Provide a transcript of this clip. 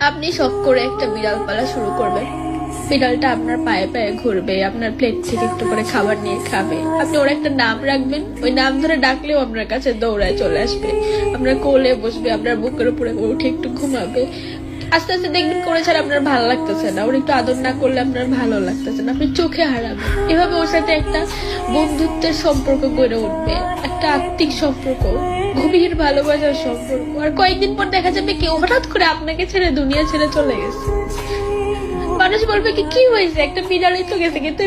আপনি শখ করে একটা বিড়াল পালা শুরু করবেন। বিড়ালটা আপনার পায়ে পায়ে ঘুরবে, আপনার প্লেট থেকে একটু করে খাবার নিয়ে খাবে। আপনি ওর একটা নাম রাখবেন, ওই নাম ধরে ডাকলেও আপনার কাছে দৌড়ায় চলে আসবে, আপনার কোলে বসবে, আপনার বুকের উপরে উঠে একটু ঘুমাবে। আস্তে আস্তে দেখবেন করে ছাড়া আপনার ভালো লাগতেছে না, ওর একটু আদর না করলে আপনার ভালো লাগতেছে না, আপনি চোখে হারাবেন। এভাবে ওর সাথে একটা বন্ধুত্বের সম্পর্ক গড়ে উঠবে, একটা আত্মিক সম্পর্ক, গভীর ভালোবাসার সম্পর্ক। আর কয়েকদিন পর দেখা যাবে কেউ হঠাৎ করে আপনাকে ছেড়ে দুনিয়া ছেড়ে চলে গেছে। মানুষ বলবে কি হয়েছে, একটা বিড়ালই তো গেছে, কিন্তু